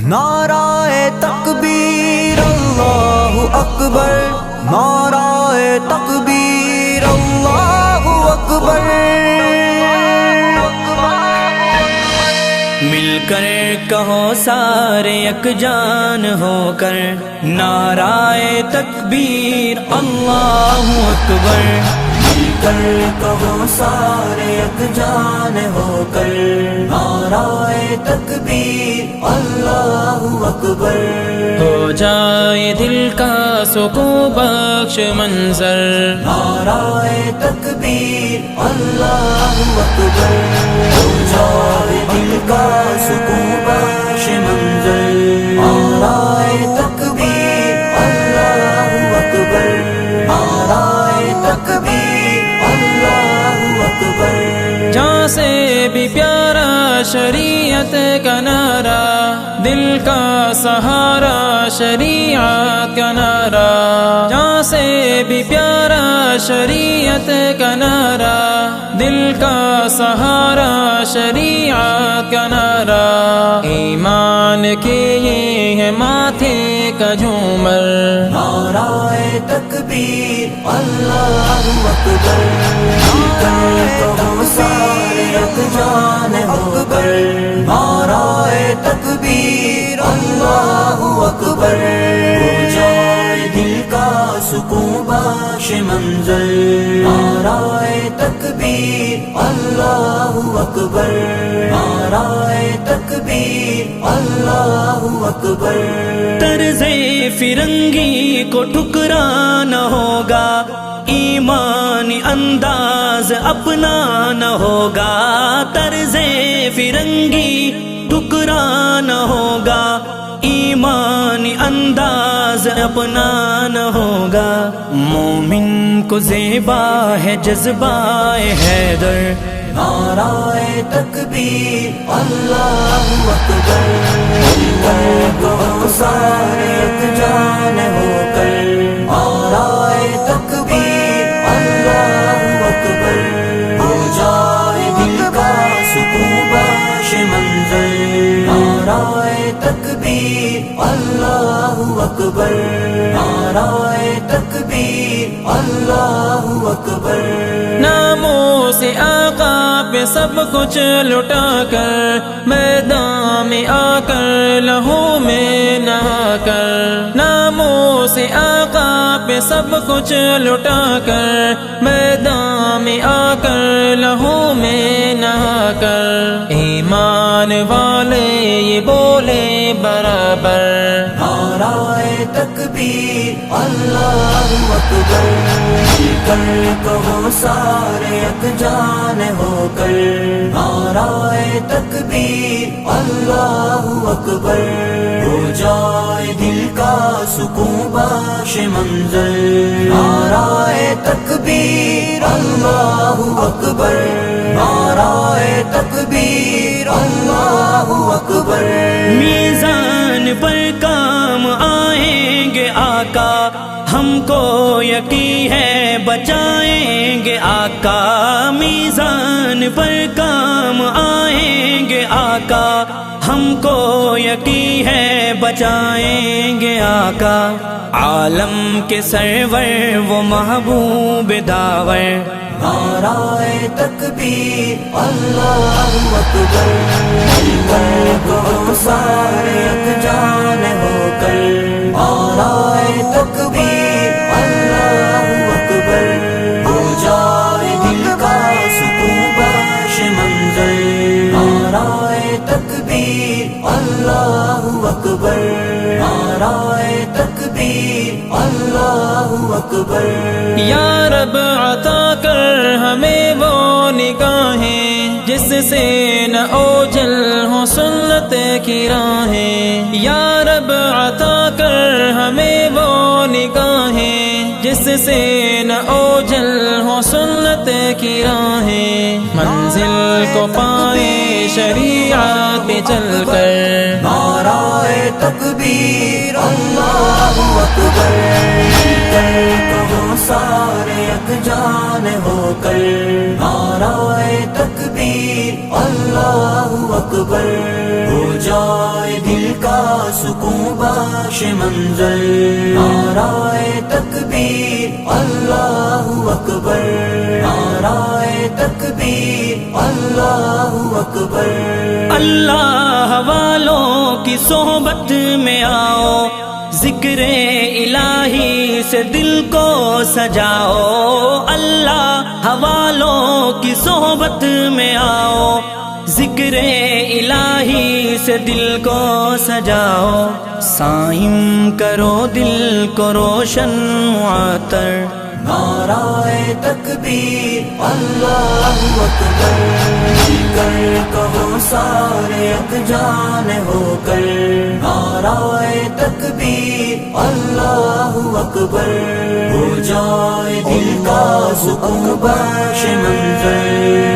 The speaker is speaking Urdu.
نعرہ تکبیر اللہ اکبر، نعرہ تکبیر اللہ اکبر۔ مل کر کہو سارے یک جان ہو کر، نعرہ تکبیر اللہ اکبر۔ مل کر کہو سارے یک جان ہو کر، نعرہ تکبیر اللہ اکبر۔ ہو جائے دل کا سکون بخش منظر، نعرہ تکبیر اللہ اکبر۔ ہو جائے دل کا سکون بخش منظر، نعرہ تکبیر اللہ اکبر، نعرہ تکبیر اللہ اکبر۔ جہاں سے بھی پیارا شریعت کا نعرہ، دل کا سہارا شریعت کا نعرہ۔ جہاں سے بھی پیارا شریعت کا نعرہ، دل کا سہارا شریعت کا نعرہ۔ ایمان کے یہ ہے ماتھے کا جھومر، نعرہ تکبیر اللہ اکبر۔ کہو سارے یک جان ہو کر، نعرہ تکبیر اللہ اکبر۔ ہو جائے دل کا سکون بخش منظر، نعرہ تکبیر اللہ اکبر، نعرہ تکبیر اللہ اکبر۔ طرز فرنگی کو ٹھکرانا ہوگا، ایمانی انداز اپنا نہ ہوگا۔ طرز فرنگی ٹھکرانا ہوگا، ایمانی انداز اپنا نہ ہوگا۔ مومن کو زیبا ہے جذبہ حیدر، نعرہ تکبیر اللہ اکبر۔ کہو سارے یک جان ہو کر، نعرہ تکبیر اللہ اکبر۔ ہو جائے دل کا سکون بخش منظر، نعرہ تکبیر اللہ اکبر، نعرہ تکبیر اللہ اکبر۔ ناموں سے آقا پہ سب کچھ لٹا کر، میدان میں آ کر لہو میں نہا کر۔ ناموں سے آقا پہ سب کچھ لٹا کر، میدان میں آ کر لہو میں نہا کر۔ ایمان والے یہ بولے برابر، نعرہ تکبیر اللہ اکبر۔ کہو سارے یک جان ہو کر، نعرہ تکبیر اللہ اکبر۔ ہو جائے دل کا سکون بخش منظر، نعرہ تکبیر اللہ اکبر، نعرہ تکبیر اللہ اکبر۔ میزان پر کام آئیں گے آقا، ہم کو یقین ہے بچائیں گے آقا۔ میزان پر کام آئیں گے آقا، ہم کو یقین ہے بچائیں گے آقا۔ عالم کے سرور وہ محبوب داور، نعرہ تکبیر اللہ اکبر۔ کہو سارے یک جان ہو کر، نعرہ تکبیر اللہ اکبر۔ ہو جائے دل کا سکون بخش منظر، نعرہ تکبیر اللہ اکبر، نعرہ تکبیر اللہ اکبر۔ یا رب عطا کر ہمیں وہ نگاہیں، جس سے نہ اوجل ہو سنت کی راہیں۔ یا رب عطا کر ہمیں وہ نگاہیں، جس سے نہ اوجل ہو سنت کی راہیں۔ منزل کو پائے شریعت پہ چل کر، نعرہ تکبیر اللہ اکبر۔ کہو سارے یک جان ہو کر، نعرہ تکبیر تکبیر اللہ اکبر، ہو جائے دل کا سکون بخش منظر، نعرہ تکبیر اللہ اکبر، نعرہ تکبیر اللہ اکبر۔ اللہ والوں کی صحبت میں آؤ، ذکر الہی سے دل کو سجاؤ، اللہ والوں کی صحبت میں آؤ، ذکر الہی سے دل کو سجاؤ، سائم کرو دل کو روشن معطر، نعرہ تکبیر اللہ اکبر، مل کر کہو سارے یکجان ہو کر، نعرہ تکبیر اللہ اکبر، ہو جائے دل کا سکون بخش منظر،